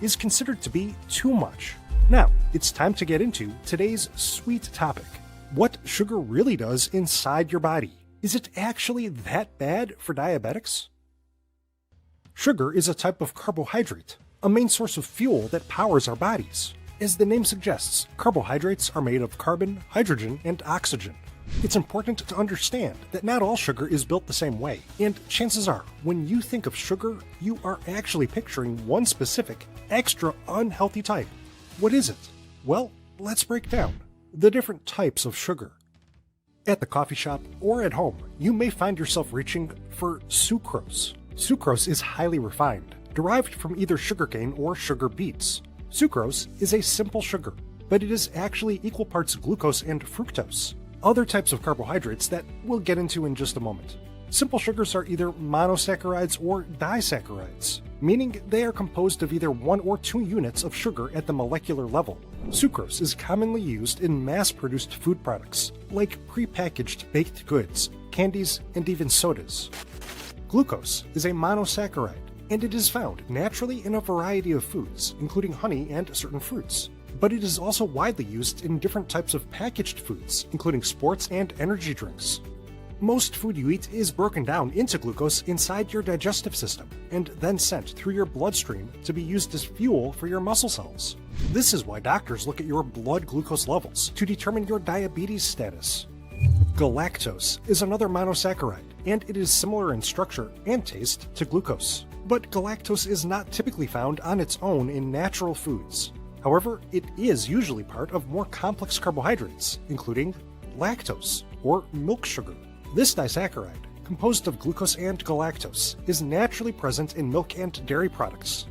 is considered to be too much. Now, it's time to get into today's sweet topic. What sugar really does inside your body. Is it actually that bad for diabetics? Sugar is a type of carbohydrate, a main source of fuel that powers our bodies. As the name suggests, carbohydrates are made of carbon, hydrogen, and oxygen. It's important to understand that not all sugar is built the same way, and chances are, when you think of sugar, you are actually picturing one specific, extra unhealthy type. What is it? Well, let's break down the different types of sugar. At the coffee shop or at home, you may find yourself reaching for sucrose. Sucrose is highly refined, derived from either sugarcane or sugar beets. Sucrose is a simple sugar, but it is actually equal parts glucose and fructose, other types of carbohydrates that we'll get into in just a moment. Simple sugars are either monosaccharides or disaccharides, meaning they are composed of either one or two units of sugar at the molecular level. Sucrose is commonly used in mass-produced food products, like prepackaged baked goods, candies, and even sodas. Glucose is a monosaccharide, and it is found naturally in a variety of foods, including honey and certain fruits. But it is also widely used in different types of packaged foods, including sports and energy drinks. Most food you eat is broken down into glucose inside your digestive system, and then sent through your bloodstream to be used as fuel for your muscle cells. This is why doctors look at your blood glucose levels to determine your diabetes status. Galactose is another monosaccharide, and it is similar in structure and taste to glucose. But galactose is not typically found on its own in natural foods. However, it is usually part of more complex carbohydrates, including lactose, or milk sugar. This disaccharide, composed of glucose and galactose, is naturally present in milk and dairy products.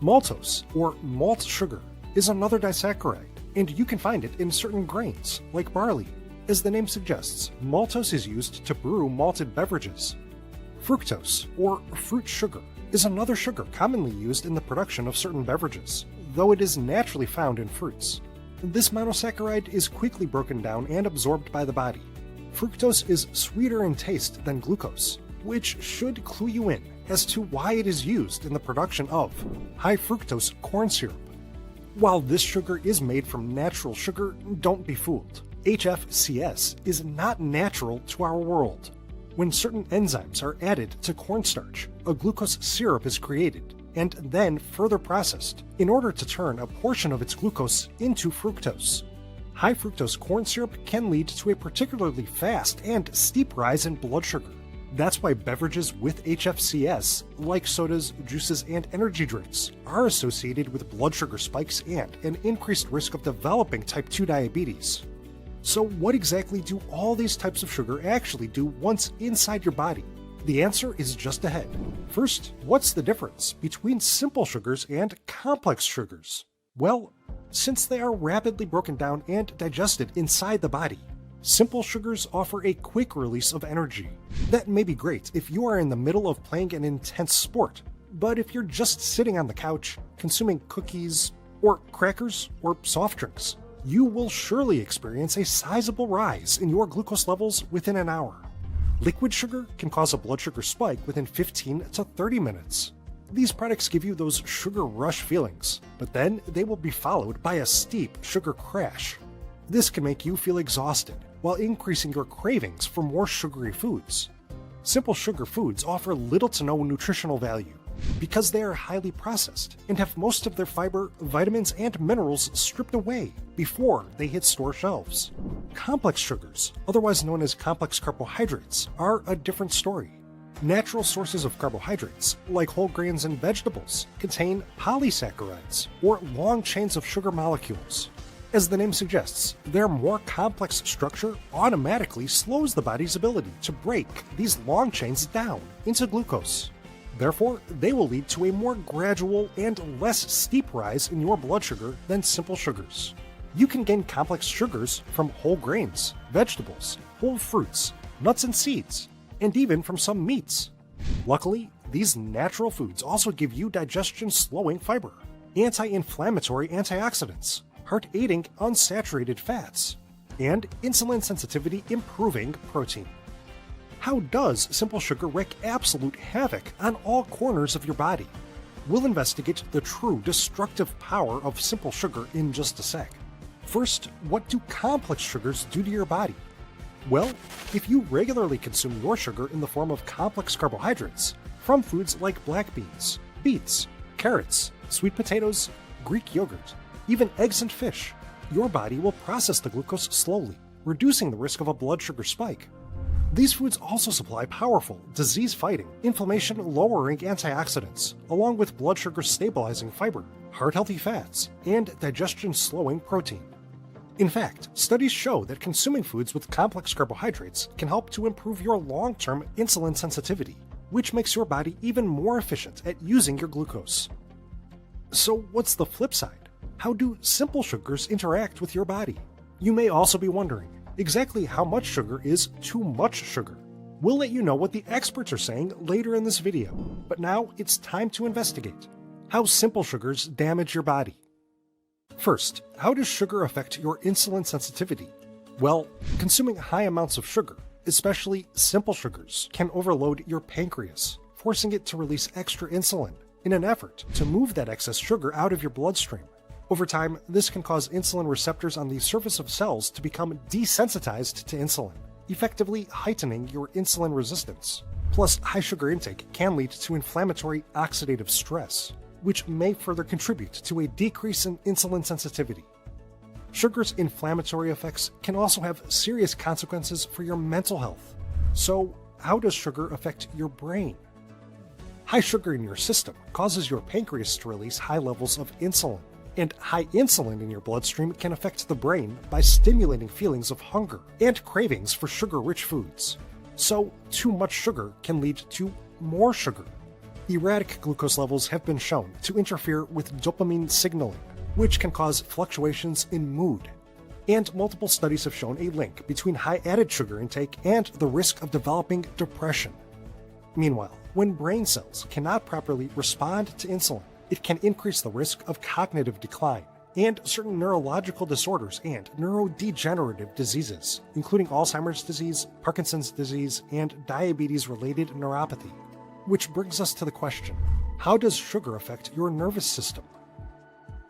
Maltose, or malt sugar, is another disaccharide, and you can find it in certain grains, like barley. As the name suggests, maltose is used to brew malted beverages. Fructose, or fruit sugar, is another sugar commonly used in the production of certain beverages, though it is naturally found in fruits. This monosaccharide is quickly broken down and absorbed by the body. Fructose is sweeter in taste than glucose, which should clue you in as to why it is used in the production of high fructose corn syrup. While this sugar is made from natural sugar, don't be fooled. HFCS is not natural to our world. When certain enzymes are added to cornstarch, a glucose syrup is created and then further processed in order to turn a portion of its glucose into fructose. High fructose corn syrup can lead to a particularly fast and steep rise in blood sugar. That's why beverages with HFCS, like sodas, juices, and energy drinks, are associated with blood sugar spikes and an increased risk of developing type 2 diabetes. So what exactly do all these types of sugar actually do once inside your body? The answer is just ahead. First, what's the difference between simple sugars and complex sugars? Well, since they are rapidly broken down and digested inside the body, simple sugars offer a quick release of energy. That may be great if you are in the middle of playing an intense sport, but if you're just sitting on the couch, consuming cookies, or crackers, or soft drinks, you will surely experience a sizable rise in your glucose levels within an hour. Liquid sugar can cause a blood sugar spike within 15 to 30 minutes. These products give you those sugar rush feelings, but then they will be followed by a steep sugar crash. This can make you feel exhausted while increasing your cravings for more sugary foods. Simple sugar foods offer little to no nutritional value because they are highly processed and have most of their fiber, vitamins, and minerals stripped away before they hit store shelves. Complex sugars, otherwise known as complex carbohydrates, are a different story. Natural sources of carbohydrates, like whole grains and vegetables, contain polysaccharides, or long chains of sugar molecules. As the name suggests, their more complex structure automatically slows the body's ability to break these long chains down into glucose. Therefore, they will lead to a more gradual and less steep rise in your blood sugar than simple sugars. You can gain complex sugars from whole grains, vegetables, whole fruits, nuts and seeds, and even from some meats. Luckily, these natural foods also give you digestion-slowing fiber, anti-inflammatory antioxidants, heart-aiding unsaturated fats, and insulin sensitivity improving protein. How does simple sugar wreak absolute havoc on all corners of your body? We'll investigate the true destructive power of simple sugar in just a sec. First, what do complex sugars do to your body? Well, if you regularly consume your sugar in the form of complex carbohydrates from foods like black beans, beets, carrots, sweet potatoes, Greek yogurt, even eggs and fish, your body will process the glucose slowly, reducing the risk of a blood sugar spike. These foods also supply powerful, disease-fighting, inflammation-lowering antioxidants, along with blood sugar-stabilizing fiber, heart-healthy fats, and digestion-slowing protein. In fact, studies show that consuming foods with complex carbohydrates can help to improve your long-term insulin sensitivity, which makes your body even more efficient at using your glucose. So what's the flip side? How do simple sugars interact with your body? You may also be wondering, exactly how much sugar is too much sugar? We'll let you know what the experts are saying later in this video, but now it's time to investigate how simple sugars damage your body. First, how does sugar affect your insulin sensitivity? Well, consuming high amounts of sugar, especially simple sugars, can overload your pancreas, forcing it to release extra insulin in an effort to move that excess sugar out of your bloodstream. Over time, this can cause insulin receptors on the surface of cells to become desensitized to insulin, effectively heightening your insulin resistance. Plus, high sugar intake can lead to inflammatory oxidative stress, which may further contribute to a decrease in insulin sensitivity. Sugar's inflammatory effects can also have serious consequences for your mental health. So, how does sugar affect your brain? High sugar in your system causes your pancreas to release high levels of insulin, and high insulin in your bloodstream can affect the brain by stimulating feelings of hunger and cravings for sugar-rich foods. So, too much sugar can lead to more sugar. Erratic glucose levels have been shown to interfere with dopamine signaling, which can cause fluctuations in mood. And multiple studies have shown a link between high added sugar intake and the risk of developing depression. Meanwhile, when brain cells cannot properly respond to insulin, it can increase the risk of cognitive decline and certain neurological disorders and neurodegenerative diseases, including Alzheimer's disease, Parkinson's disease, and diabetes-related neuropathy. Which brings us to the question, how does sugar affect your nervous system?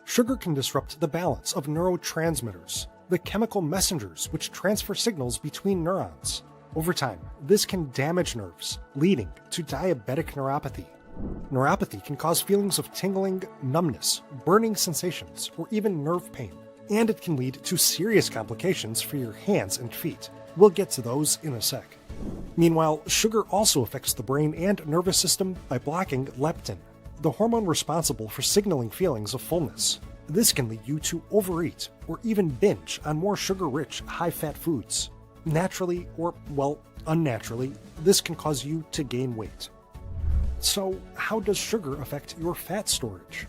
Sugar can disrupt the balance of neurotransmitters, the chemical messengers which transfer signals between neurons. Over time, this can damage nerves, leading to diabetic neuropathy. Neuropathy can cause feelings of tingling, numbness, burning sensations, or even nerve pain, and it can lead to serious complications for your hands and feet. We'll get to those in a sec. Meanwhile, sugar also affects the brain and nervous system by blocking leptin, the hormone responsible for signaling feelings of fullness. This can lead you to overeat or even binge on more sugar-rich, high-fat foods. Naturally, or, well, unnaturally, this can cause you to gain weight. So, how does sugar affect your fat storage?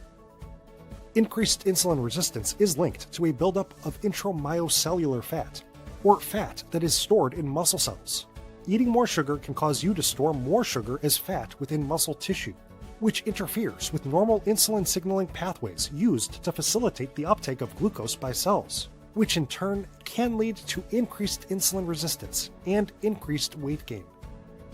Increased insulin resistance is linked to a buildup of intramyocellular fat, or fat that is stored in muscle cells. Eating more sugar can cause you to store more sugar as fat within muscle tissue, which interferes with normal insulin signaling pathways used to facilitate the uptake of glucose by cells, which in turn can lead to increased insulin resistance and increased weight gain.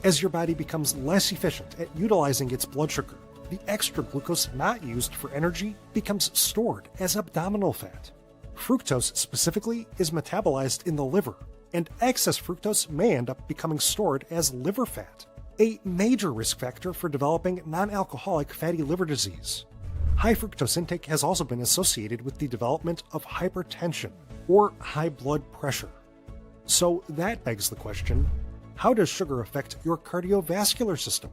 As your body becomes less efficient at utilizing its blood sugar, the extra glucose not used for energy becomes stored as abdominal fat. Fructose specifically is metabolized in the liver, and excess fructose may end up becoming stored as liver fat, a major risk factor for developing non-alcoholic fatty liver disease. High fructose intake has also been associated with the development of hypertension, or high blood pressure. So that begs the question, how does sugar affect your cardiovascular system?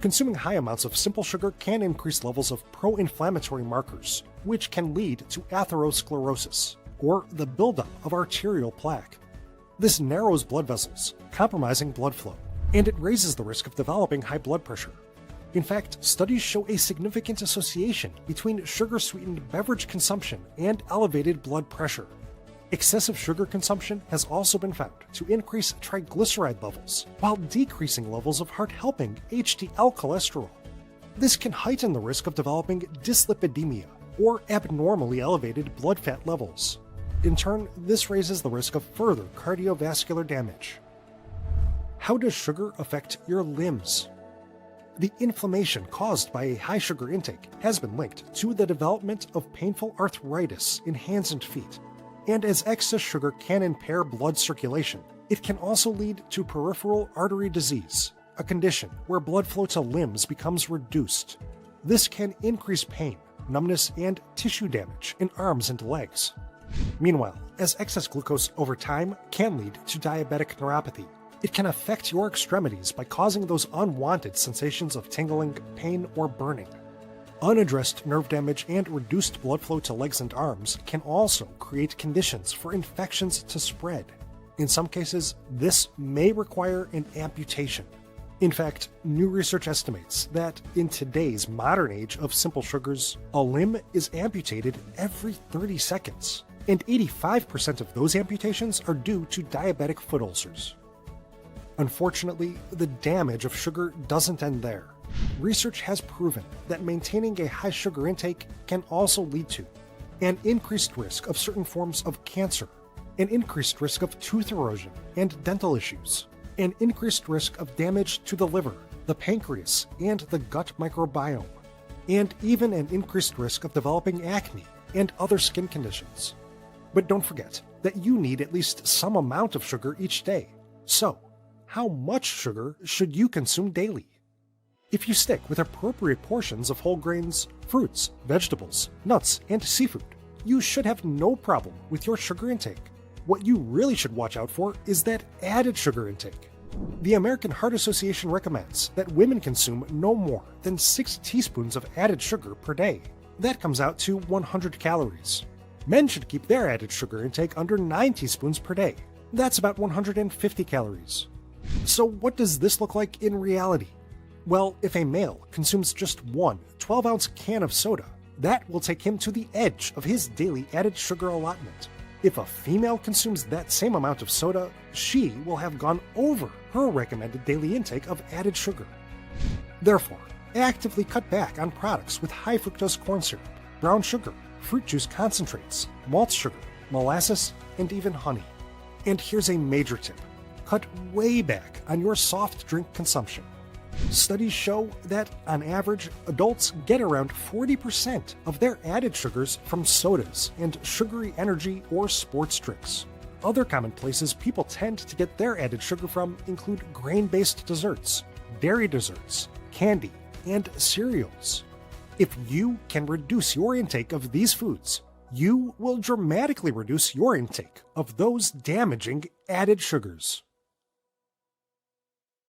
Consuming high amounts of simple sugar can increase levels of pro-inflammatory markers, which can lead to atherosclerosis, or the buildup of arterial plaque. This narrows blood vessels, compromising blood flow, and it raises the risk of developing high blood pressure. In fact, studies show a significant association between sugar-sweetened beverage consumption and elevated blood pressure. Excessive sugar consumption has also been found to increase triglyceride levels while decreasing levels of heart-helping HDL cholesterol. This can heighten the risk of developing dyslipidemia, or abnormally elevated blood fat levels. In turn, this raises the risk of further cardiovascular damage. How does sugar affect your limbs? The inflammation caused by a high sugar intake has been linked to the development of painful arthritis in hands and feet. And as excess sugar can impair blood circulation, it can also lead to peripheral artery disease, a condition where blood flow to limbs becomes reduced. This can increase pain, numbness, and tissue damage in arms and legs. Meanwhile, as excess glucose over time can lead to diabetic neuropathy, it can affect your extremities by causing those unwanted sensations of tingling, pain, or burning. Unaddressed nerve damage and reduced blood flow to legs and arms can also create conditions for infections to spread. In some cases, this may require an amputation. In fact, new research estimates that in today's modern age of simple sugars, a limb is amputated every 30 seconds, and 85% of those amputations are due to diabetic foot ulcers. Unfortunately, the damage of sugar doesn't end there. Research has proven that maintaining a high sugar intake can also lead to an increased risk of certain forms of cancer, an increased risk of tooth erosion and dental issues, an increased risk of damage to the liver, the pancreas, and the gut microbiome, and even an increased risk of developing acne and other skin conditions. But don't forget that you need at least some amount of sugar each day. So, how much sugar should you consume daily? If you stick with appropriate portions of whole grains, fruits, vegetables, nuts, and seafood, you should have no problem with your sugar intake. What you really should watch out for is that added sugar intake. The American Heart Association recommends that women consume no more than 6 teaspoons of added sugar per day. That comes out to 100 calories. Men should keep their added sugar intake under 9 teaspoons per day. That's about 150 calories. So what does this look like in reality? Well, if a male consumes just one 12-ounce can of soda, that will take him to the edge of his daily added sugar allotment. If a female consumes that same amount of soda, she will have gone over her recommended daily intake of added sugar. Therefore, actively cut back on products with high fructose corn syrup, brown sugar, fruit juice concentrates, malt sugar, molasses, and even honey. And here's a major tip. Cut way back on your soft drink consumption. Studies show that, on average, adults get around 40% of their added sugars from sodas and sugary energy or sports drinks. Other common places people tend to get their added sugar from include grain-based desserts, dairy desserts, candy, and cereals. If you can reduce your intake of these foods, you will dramatically reduce your intake of those damaging added sugars.